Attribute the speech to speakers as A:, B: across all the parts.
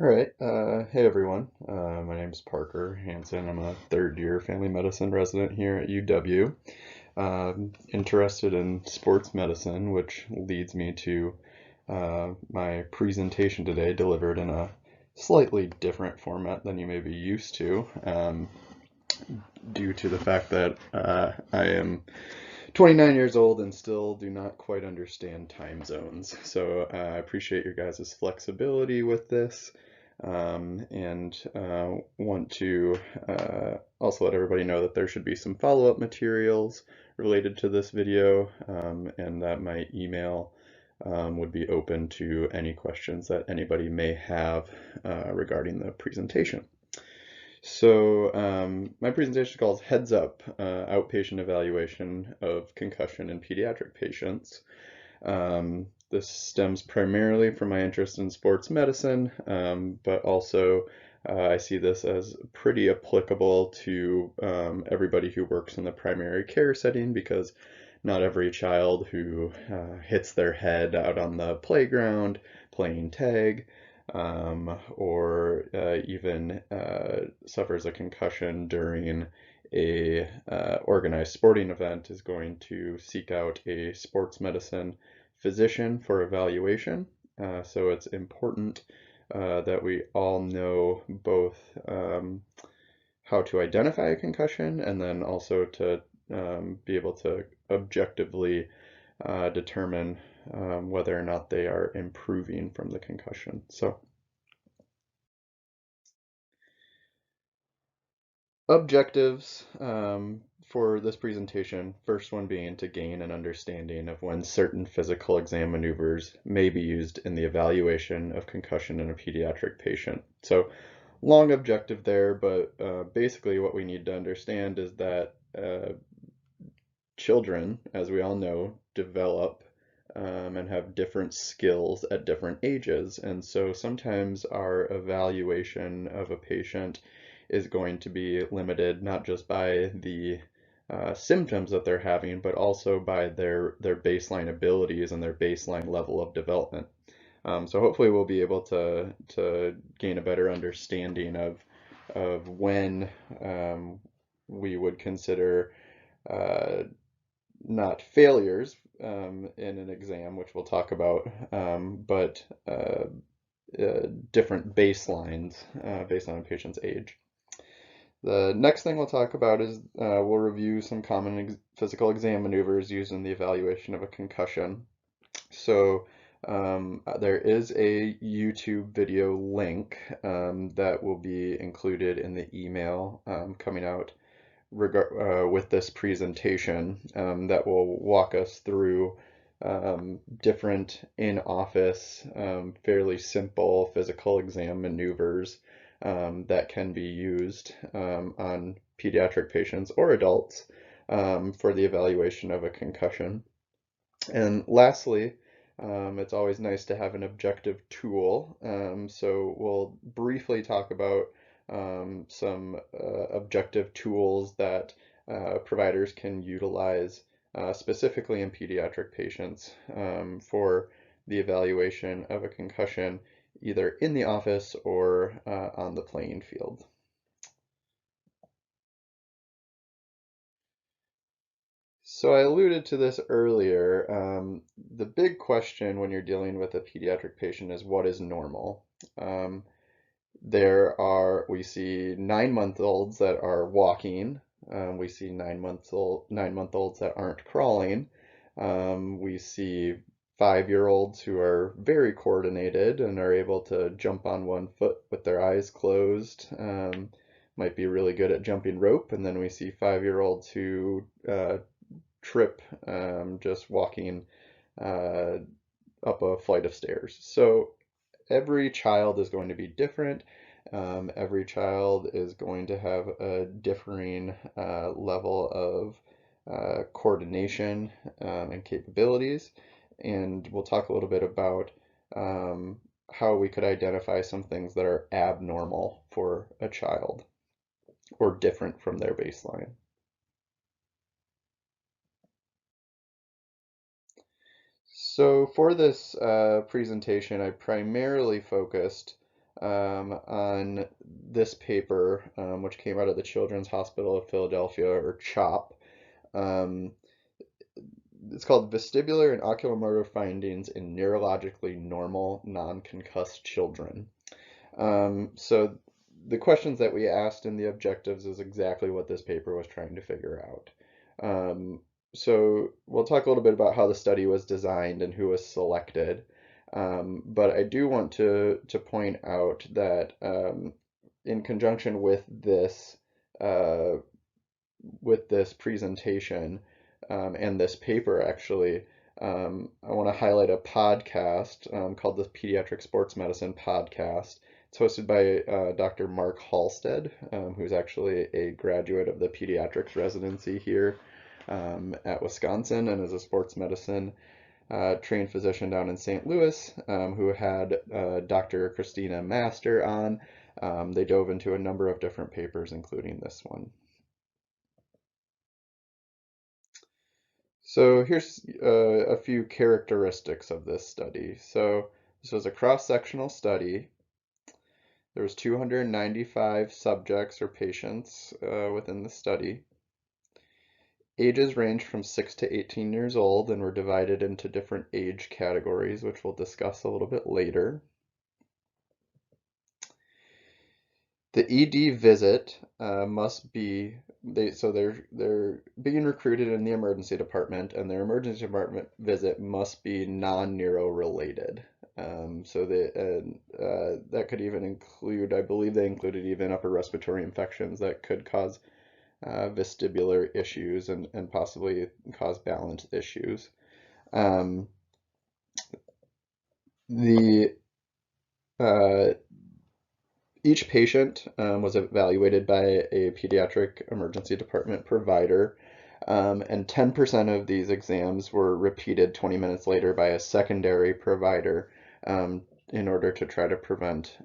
A: All right. Hey everyone. My name's Parker Hanson. I'm a third year family medicine resident here at UW. Interested in sports medicine, which leads me to my presentation today, delivered in a slightly different format than you may be used to, due to the fact that I am 29 years old and still do not quite understand time zones. So I appreciate your guys' flexibility with this, and want to also let everybody know that there should be some follow-up materials related to this video, and that my email would be open to any questions that anybody may have regarding the presentation. So my presentation is called Heads Up, Outpatient Evaluation of Concussion in Pediatric Patients. This stems primarily from my interest in sports medicine, but also I see this as pretty applicable to everybody who works in the primary care setting, because not every child who hits their head out on the playground playing tag, or even suffers a concussion during a organized sporting event is going to seek out a sports medicine physician for evaluation. So it's important that we all know both how to identify a concussion, and then also to be able to objectively determine whether or not they are improving from the concussion. So objectives for this presentation, first one being to gain an understanding of when certain physical exam maneuvers may be used in the evaluation of concussion in a pediatric patient. So long objective there, but basically what we need to understand is that children, as we all know, develop and have different skills at different ages. And so sometimes our evaluation of a patient is going to be limited not just by the symptoms that they're having, but also by their baseline abilities and their baseline level of development. So hopefully we'll be able to gain a better understanding of when we would consider uh, not failures in an exam, which we'll talk about, but different baselines based on a patient's age. The next thing we'll talk about is we'll review some common physical exam maneuvers used in the evaluation of a concussion. So there is a YouTube video link that will be included in the email coming out with this presentation, that will walk us through different in-office, fairly simple physical exam maneuvers that can be used on pediatric patients or adults for the evaluation of a concussion. And lastly, it's always nice to have an objective tool. So we'll briefly talk about some objective tools that providers can utilize specifically in pediatric patients for the evaluation of a concussion, either in the office or on the playing field. So I alluded to this earlier. The big question when you're dealing with a pediatric patient is what is normal? Um, we see 9-month-olds that are walking. We see 9-month-olds that aren't crawling. We see 5-year-olds who are very coordinated and are able to jump on one foot with their eyes closed. Might be really good at jumping rope. And then we see 5-year-olds who trip just walking uh, up a flight of stairs. So every child is going to be different. Every child is going to have a differing level of coordination and capabilities. And we'll talk a little bit about how we could identify some things that are abnormal for a child or different from their baseline. So for this presentation, I primarily focused on this paper, which came out of the Children's Hospital of Philadelphia, or CHOP. Um, it's called Vestibular and Oculomotor Findings in Neurologically Normal Non-Concussed Children. So the questions that we asked in the objectives is exactly what this paper was trying to figure out. So we'll talk a little bit about how the study was designed and who was selected. But I do want to point out that in conjunction with this presentation and this paper, actually, I want to highlight a podcast called the Pediatric Sports Medicine Podcast. It's hosted by Dr. Mark Halstead, who's actually a graduate of the pediatrics residency here at Wisconsin and is a sports medicine trained physician down in St. Louis, who had Dr. Christina Master on. They dove into a number of different papers, including this one. So here's a few characteristics of this study. So this was a cross-sectional study. There was 295 subjects or patients within the study. Ages ranged from 6 to 18 years old and were divided into different age categories, which we'll discuss a little bit later. The ED visit must be they're being recruited in the emergency department, and their emergency department visit must be non-neuro related. So that could even include, I believe they included even upper respiratory infections that could cause vestibular issues and possibly cause balance issues. The Each patient was evaluated by a pediatric emergency department provider, and 10% of these exams were repeated 20 minutes later by a secondary provider in order to try to prevent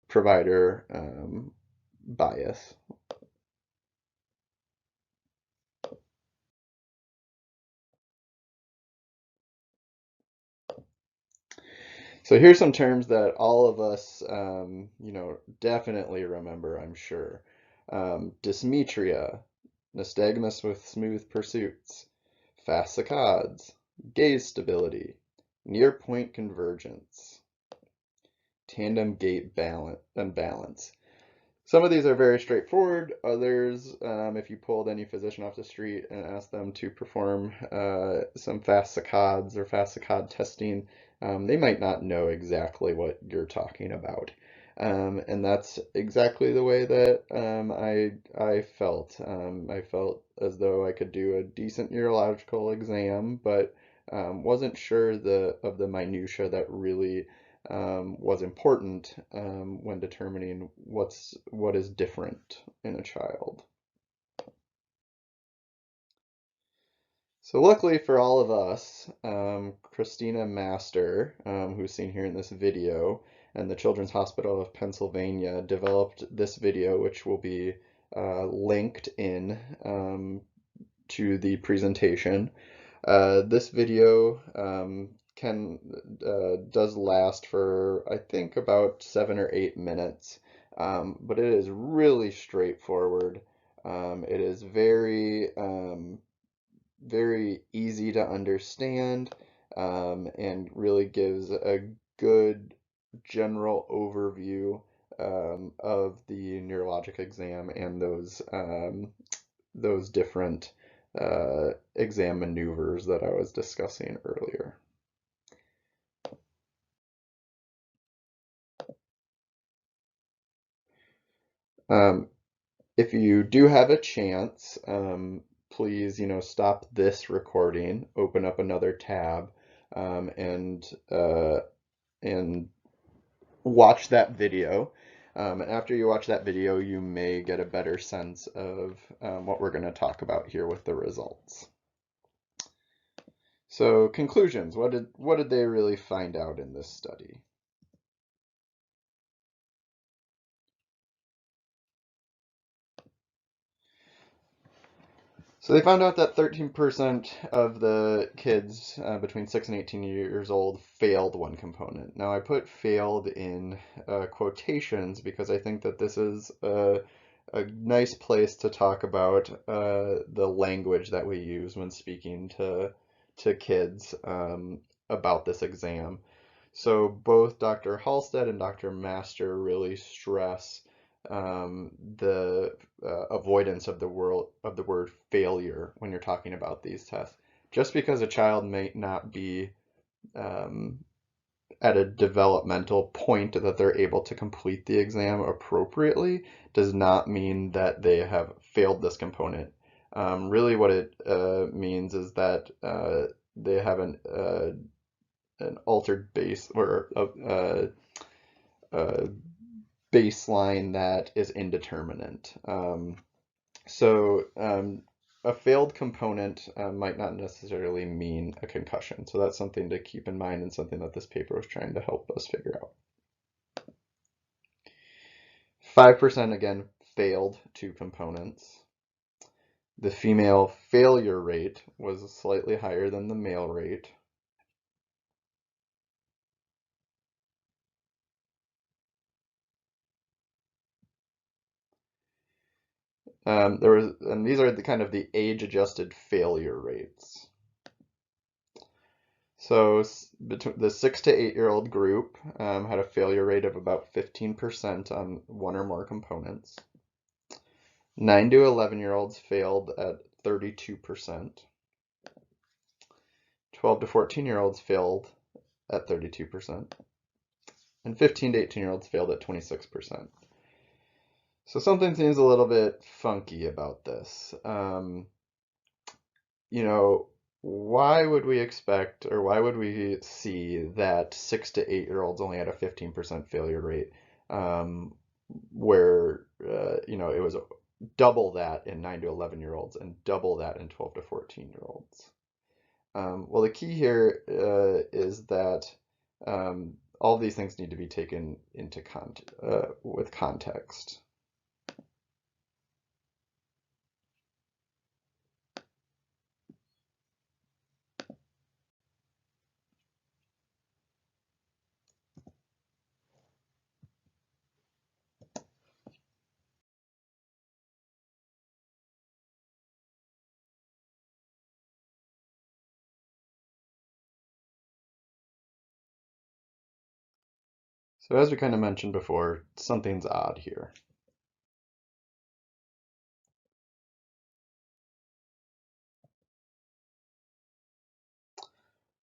A: provider bias. So here's some terms that all of us, definitely remember, I'm sure. Dysmetria, nystagmus with smooth pursuits, fast saccades, gaze stability, near point convergence, tandem gait balance. Some of these are very straightforward. Others, if you pulled any physician off the street and asked them to perform some fast saccades or fast saccade testing, they might not know exactly what you're talking about. And that's exactly the way that I felt. I felt as though I could do a decent neurological exam, but wasn't sure of the minutia that really was important when determining what is different in a child. So luckily for all of us, Christina Master, who's seen here in this video, and the Children's Hospital of Pennsylvania developed this video, which will be linked in to the presentation. This video does last for, I think, about 7 or 8 minutes, but it is really straightforward. It is very easy to understand, and really gives a good general overview of the neurologic exam and those different exam maneuvers that I was discussing earlier. If you do have a chance, please, stop this recording, open up another tab, and watch that video. And after you watch that video, you may get a better sense of what we're going to talk about here with the results. So conclusions, what did they really find out in this study? So they found out that 13% of the kids between 6 and 18 years old failed one component. Now I put failed in quotations because I think that this is a nice place to talk about the language that we use when speaking to kids about this exam. So both Dr. Halstead and Dr. Master really stress the avoidance of the word failure when you're talking about these tests. Just because a child may not be um, at a developmental point that they're able to complete the exam appropriately does not mean that they have failed this component. Really what it means is that they have an altered base or a baseline that is indeterminate. A failed component might not necessarily mean a concussion. So that's something to keep in mind and something that this paper was trying to help us figure out. 5% again failed two components. The female failure rate was slightly higher than the male rate. And these are the kind of the age-adjusted failure rates. So between the 6 to 8-year-old group had a failure rate of about 15% on one or more components. 9 to 11-year-olds failed at 32%. 12 to 14-year-olds failed at 32%. And 15 to 18-year-olds failed at 26%. So something seems a little bit funky about this. Why would we expect or why would we see that 6 to 8-year-olds only had a 15% failure rate, where it was double that in 9 to 11-year-olds and double that in 12 to 14-year-olds? Well, the key here is that all of these things need to be taken into with context. So as we kind of mentioned before, something's odd here.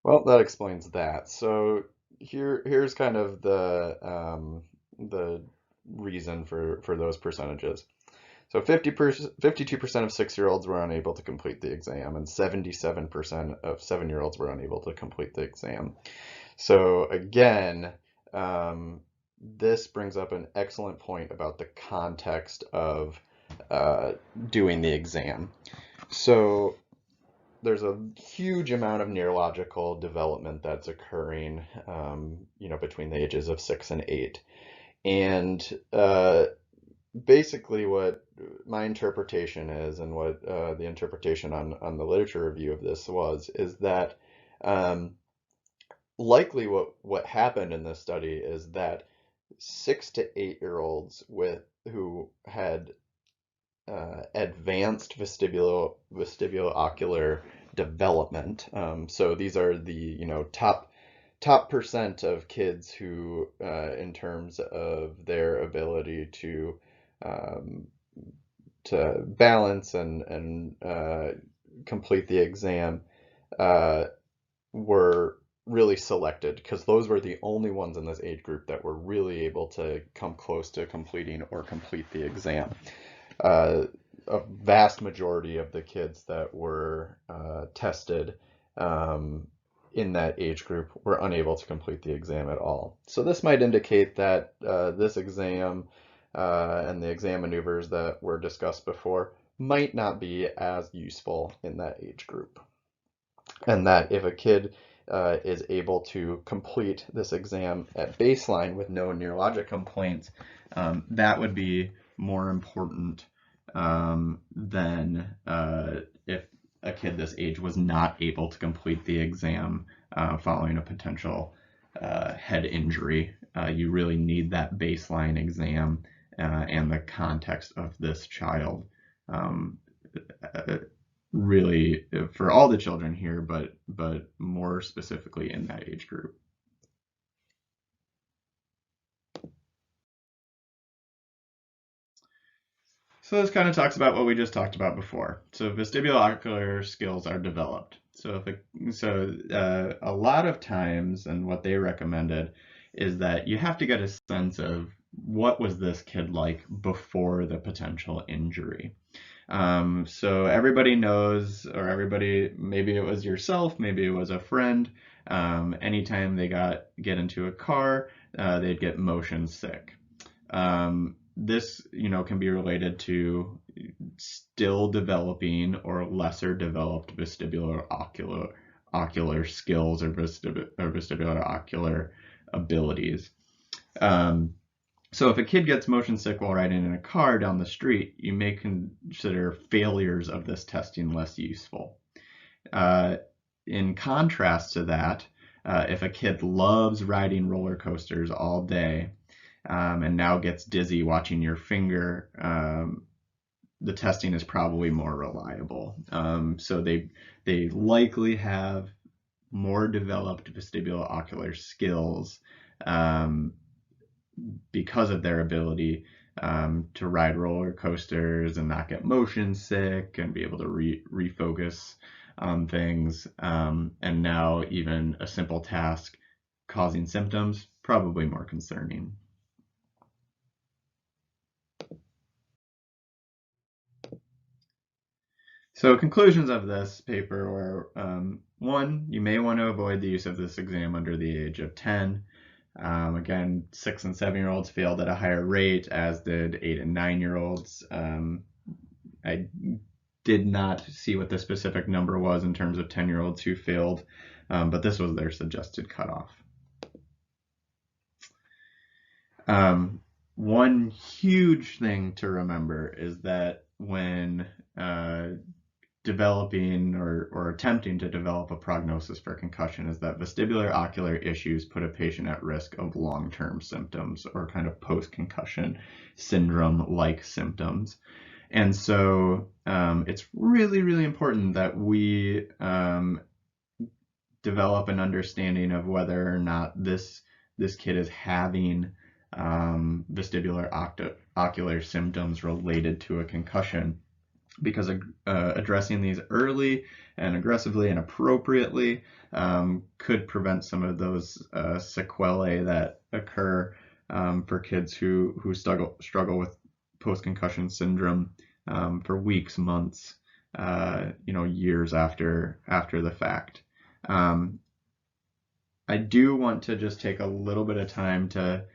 A: Well, that explains that. So here's kind of the reason for those percentages. So 52% of 6-year-olds were unable to complete the exam, and 77% of 7-year-olds were unable to complete the exam. So again, this brings up an excellent point about the context of doing the exam. So there's a huge amount of neurological development that's occurring, between the ages of 6 and 8. And basically what my interpretation is, and what the interpretation on the literature review of this is that likely what happened in this study is that 6 to 8-year-olds who had advanced vestibulo-ocular development. So these are the top percent of kids who, in terms of their ability to balance and complete the exam, were really selected because those were the only ones in this age group that were really able to come close to completing or complete the exam. A vast majority of the kids that were tested in that age group were unable to complete the exam at all. So this might indicate that this exam and the exam maneuvers that were discussed before might not be as useful in that age group. And that if a kid is able to complete this exam at baseline with no neurologic complaints, that would be more important than if a kid this age was not able to complete the exam following a potential head injury. You really need that baseline exam and the context of this child. Really for all the children here, but more specifically in that age group. So this kind of talks about what we just talked about before. So vestibulo-ocular skills are developed. So a lot of times, and what they recommended is that you have to get a sense of what was this kid like before the potential injury. So everybody knows, or everybody, maybe it was yourself, maybe it was a friend, anytime they get into a car, they'd get motion sick. This, can be related to still developing or lesser developed vestibular-ocular skills or vestibular-ocular abilities. So if a kid gets motion sick while riding in a car down the street, you may consider failures of this testing less useful. In contrast to that, if a kid loves riding roller coasters all day and now gets dizzy watching your finger, the testing is probably more reliable. So they likely have more developed vestibulo-ocular skills because of their ability to ride roller coasters and not get motion sick and be able to refocus on things. And now even a simple task causing symptoms, probably more concerning. So conclusions of this paper were, one, you may want to avoid the use of this exam under the age of 10. Again, 6 and 7-year-olds failed at a higher rate, as did 8 and 9-year-olds. I did not see what the specific number was in terms of 10-year-olds who failed, but this was their suggested cutoff. One huge thing to remember is that when developing or attempting to develop a prognosis for concussion is that vestibular-ocular issues put a patient at risk of long-term symptoms or kind of post-concussion syndrome-like symptoms. And so it's really, really important that we develop an understanding of whether or not this kid is having vestibular-ocular symptoms related to a concussion, because addressing these early and aggressively and appropriately could prevent some of those sequelae that occur for kids who struggle with post-concussion syndrome for weeks, months, years after the fact. I do want to just take a little bit of time to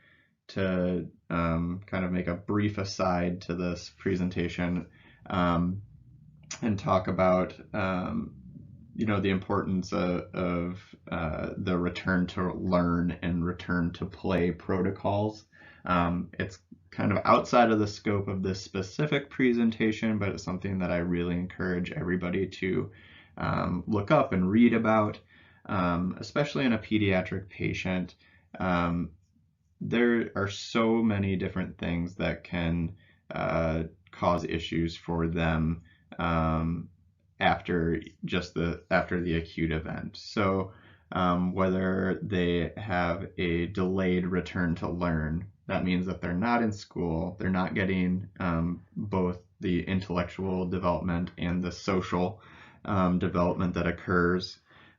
A: kind of make a brief aside to this presentation and talk about the importance of the return to learn and return to play protocols. It's kind of outside of the scope of this specific presentation, but it's something that I really encourage everybody to look up and read about, especially in a pediatric patient. There are so many different things that can cause issues for them after the acute event. So whether they have a delayed return to learn, that means that they're not in school, they're not getting both the intellectual development and the social development that occurs.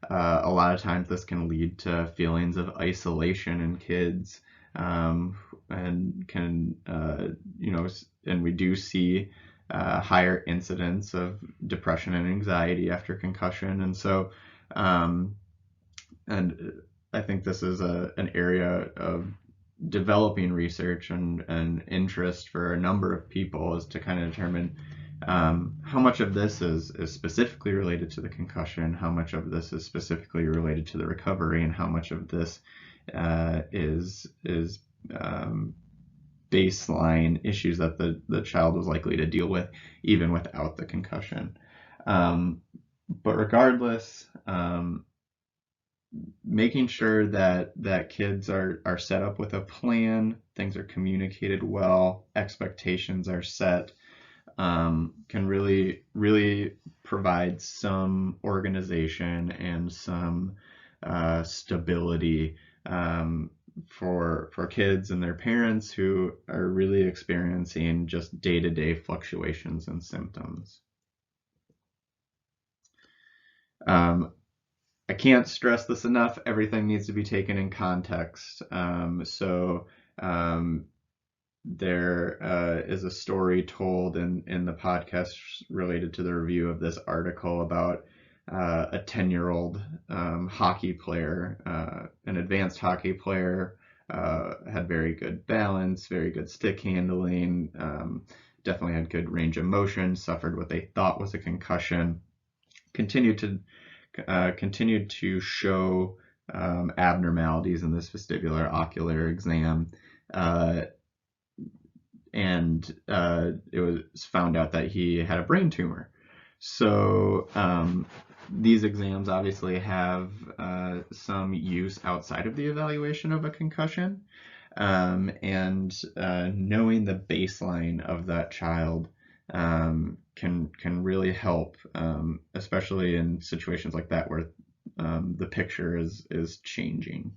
A: A lot of times this can lead to feelings of isolation in kids, and can, and we do see higher incidence of depression and anxiety after concussion. And so, and I think this is an area of developing research and interest for a number of people, is to kind of determine how much of this is specifically related to the concussion, how much of this is specifically related to the recovery, and how much of this is baseline issues that the child was likely to deal with even without the concussion. But regardless, making sure that kids are set up with a plan, things are communicated well, expectations are set, can really provide some organization and some stability for kids and their parents who are really experiencing just day-to-day fluctuations and symptoms. I can't stress this enough. Everything needs to be taken in context. There is a story told in the podcast related to the review of this article about a 10-year-old hockey player, an advanced hockey player, had very good balance, very good stick handling, definitely had good range of motion, suffered what they thought was a concussion, continued to show abnormalities in this vestibular ocular exam, and it was found out that he had a brain tumor. So these exams obviously have some use outside of the evaluation of a concussion, and knowing the baseline of that child can really help, especially in situations like that where the picture is changing.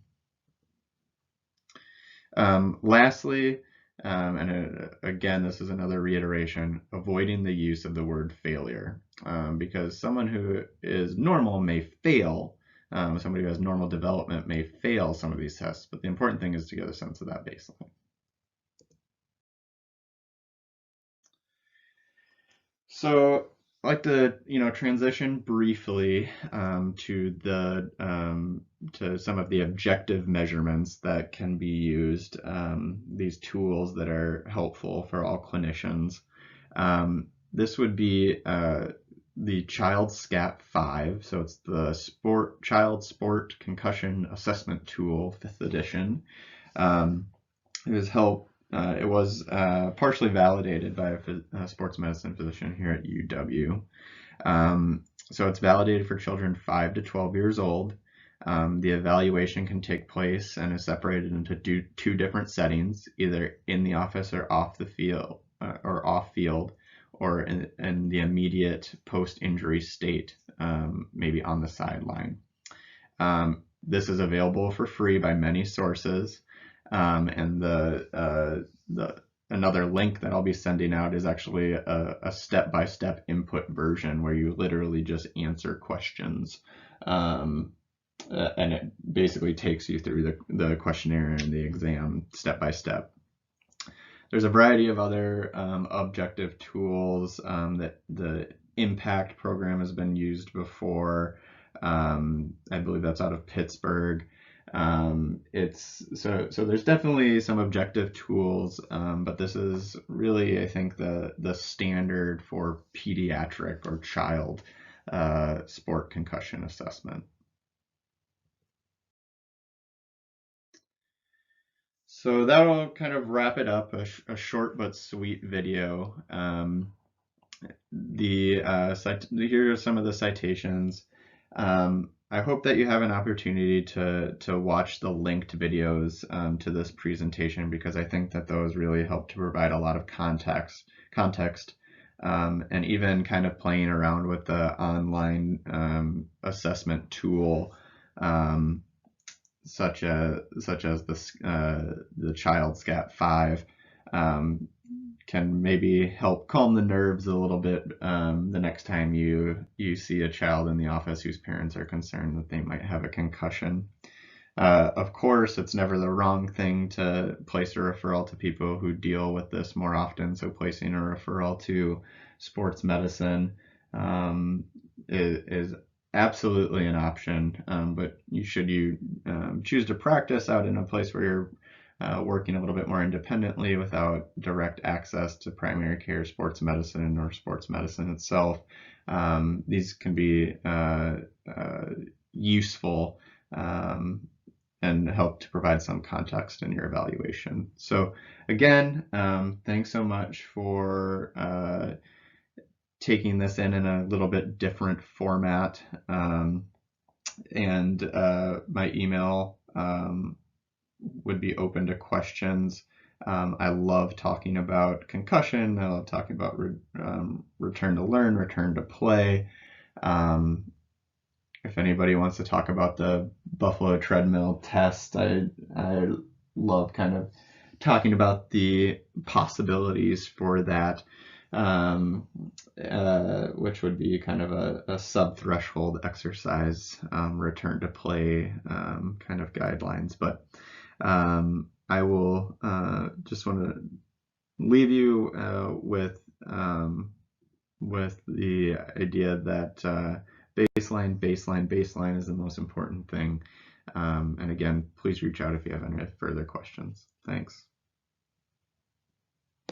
A: Lastly, and again, this is another reiteration, avoiding the use of the word failure, because someone who is normal may fail, somebody who has normal development may fail some of these tests, but the important thing is to get a sense of that baseline. So I'd like to, transition briefly to some of the objective measurements that can be used, these tools that are helpful for all clinicians. This would be the Child SCAT 5, so it's the Child Sport Concussion Assessment Tool, 5th edition. It was partially validated by a sports medicine physician here at UW. So it's validated for children 5 to 12 years old. The evaluation can take place and is separated into two different settings, either in the office or off field, or in the immediate post-injury state, maybe on the sideline. This is available for free by many sources. And another link that I'll be sending out is actually a step-by-step input version where you literally just answer questions, and it basically takes you through the questionnaire and the exam step by step. There's a variety of other objective tools that the IMPACT program has been used before. I believe that's out of Pittsburgh. So there's definitely some objective tools, but this is really, I think, the standard for pediatric or child sport concussion assessment. So that'll kind of wrap it up, a short but sweet video. Here are some of the citations. I hope that you have an opportunity to watch the linked videos to this presentation, because I think that those really help to provide a lot of context, and even kind of playing around with the online assessment tool, such as the Child SCAT 5, can maybe help calm the nerves a little bit the next time you see a child in the office whose parents are concerned that they might have a concussion. Of course, it's never the wrong thing to place a referral to people who deal with this more often, so placing a referral to sports medicine is absolutely an option, but you choose to practice out in a place where you're working a little bit more independently without direct access to primary care sports medicine or sports medicine itself, these can be useful and help to provide some context in your evaluation. So again, thanks so much for taking this in a little bit different format. And my email would be open to questions. I love talking about concussion. I love talking about return to learn, return to play. If anybody wants to talk about the Buffalo treadmill test, I love kind of talking about the possibilities for that, which would be kind of a sub-threshold exercise, return to play kind of guidelines. But I will just want to leave you with the idea that baseline is the most important thing. And again, please reach out if you have any further questions. Thanks.